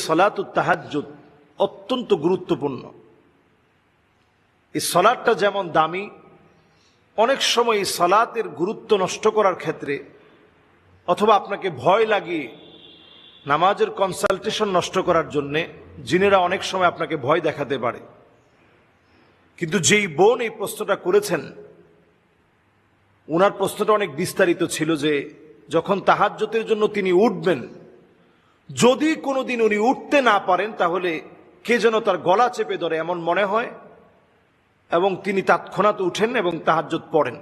সালাতুত তাহাজ্জুদ অত্যন্ত গুরুত্বপূর্ণ। এই সালাতটা যেমন দামি, অনেক সময় এই সালাতের গুরুত্ব নষ্ট করার ক্ষেত্রে অথবা আপনাকে ভয় লাগিয়ে নামাজের কনসালটেশন নষ্ট করার জন্যে জিনেরা অনেক সময় আপনাকে ভয় দেখাতে পারে। কিন্তু যেই বোন এই প্রশ্নটা করেছেন, ওনার প্রশ্নটা অনেক বিস্তারিত ছিল যে যখন তাহাজ্জুদের জন্য তিনি উঠবেন, যদি কোনোদিন উনি উঠতে না পারেন তাহলে কে যেন তার গলা চেপে ধরে এমন মনে হয়, এবং তিনি তৎক্ষণাৎ উঠেন এবং তাহাজ্জুদ পড়েন।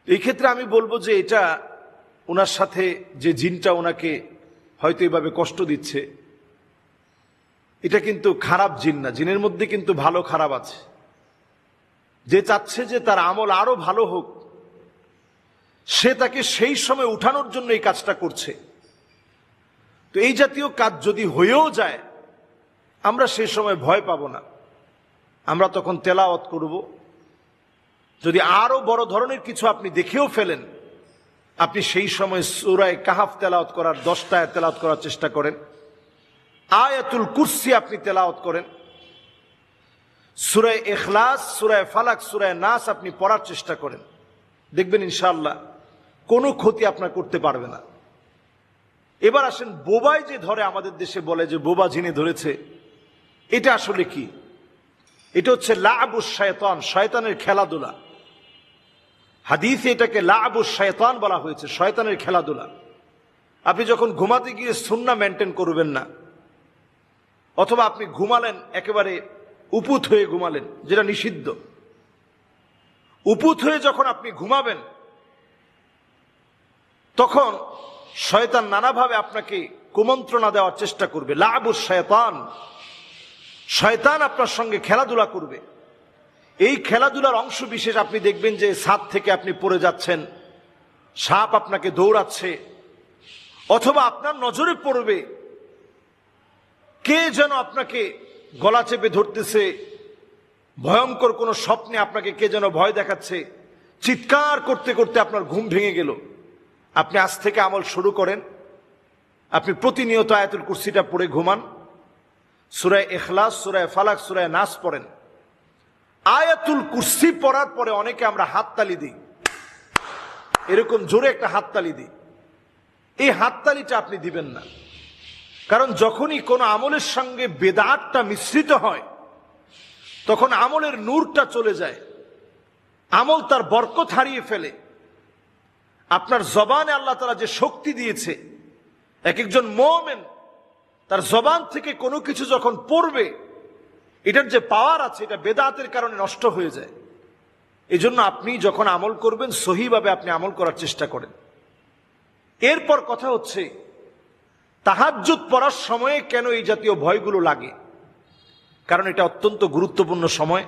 এই ক্ষেত্রে আমি বলবো যে এটা ওনার সাথে যে জিনটা ওনাকে হয়তো এভাবে কষ্ট দিচ্ছে, এটা কিন্তু খারাপ জিন না। জিনের মধ্যে কিন্তু ভালো খারাপ আছে। যে চাচ্ছে যে তার আমল আরো ভালো হোক, সে তাকে সেই সময় উঠানোর জন্য এই কাজটা করছে। তো এই জাতীয় কাজ যদি হয়েও যায়, আমরা সেই সময় ভয় পাবো না। আমরা তখন তেলাওয়াত করব। যদি আরো বড় ধরনের কিছু আপনি দেখেও ফেলেন, আপনি সেই সময় সূরা কাহাফ তেলাওয়াত করার 10টা আয়াত তেলাওয়াত করার চেষ্টা করেন। আয়াতুল কুরসি আপনি তেলাওয়াত করেন। সূরা ইখলাস, সূরা ফালাক, সূরা নাস আপনি পড়ার চেষ্টা করেন। দেখবেন ইনশাআল্লাহ কোনো ক্ষতি আপনার করতে পারবে না। এবার আসেন, বোবাই যে ধরে, আমাদের দেশে বলে যে বোবা জিনে ধরেছে, এটা আসলে কি? এটা হচ্ছে লাআবুশ শায়তান, শয়তানের খেলাধুলা। হাদিসে এটাকে লাআবুশ শায়তান বলা হয়েছে, শয়তানের খেলাধুলা। আপনি যখন ঘুমাতে গিয়ে সুন্নাহ মেনটেন করবেন না, অথবা আপনি ঘুমালেন একেবারে উপুত হয়ে ঘুমালেন, যেটা নিষিদ্ধ। উপুত হয়ে যখন আপনি ঘুমাবেন, তখন শয়তান নানাভাবে আপনাকে কুমন্ত্রণা দেওয়ার চেষ্টা করবে। লাআবুশ শায়তান, শয়তান আপনার সঙ্গে খেলাধুলা করবে। এই খেলাধুলার অংশ বিশেষ আপনি দেখবেন যে ছাদ থেকে আপনি পড়ে যাচ্ছেন, সাপ আপনাকে দৌড়াচ্ছে, অথবা আপনার নজরে পড়বে কে যেন আপনাকে গলা চেপে ধরতেছে, ভয়ঙ্কর কোনো স্বপ্নে আপনাকে কে যেন ভয় দেখাচ্ছে, চিৎকার করতে করতে আপনার ঘুম ভেঙে গেল। আপনি আজ থেকে আমল শুরু করেন, আপনি প্রতিনিয়ত আয়াতুল কুরসিটা পড়ে ঘুমান, সূরা ইখলাস, সূরা ফালাক, সূরা নাস পড়েন। আয়াতুল কুরসি পড়ার পরে অনেকে আমরা হাততালি দিই, এরকম জোরে একটা হাততালি দিই। এই হাততালিটা আপনি দিবেন না, কারণ যখনই কোনো আমলের সঙ্গে বেদাতটা মিশ্রিত হয়, তখন আমলের নূরটা চলে যায়, আমল তার বরকত হারিয়ে ফেলে। আপনার জবানে আল্লাহ তাআলা যে শক্তি দিয়েছে, এক একজন মুমিন তার জবান থেকে কোনো কিছু যখন পড়বে, এটার যে পাওয়ার আছে, এটা বেদাতের কারণে নষ্ট হয়ে যায়। এজন্য আপনি যখন আমল করবেন, সহিভাবে আপনি আমল করার চেষ্টা করেন। এরপর কথা হচ্ছে, তাহাজ্জুদ পড়ার সময়ে কেন এই জাতীয় ভয়গুলো লাগে? কারণ এটা অত্যন্ত গুরুত্বপূর্ণ সময়।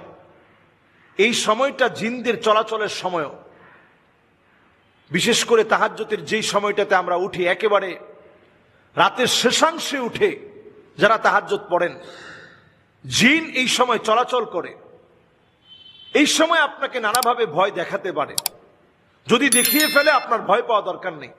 এই সময়টা জিনদের চলাচলের সময়ও। বিশেষ করে তাহাজ্জুদের যেই সময়টাতে আমরা উঠি, একেবারে রাতের শেষাংশে উঠে যারা তাহাজ্জুদ পড়েন, জিন এই সময় চলাচল করে। এই সময় আপনাকে নানাভাবে ভয় দেখাতে পারে। যদি দেখিয়ে ফেলে, আপনার ভয় পাওয়া দরকার নেই।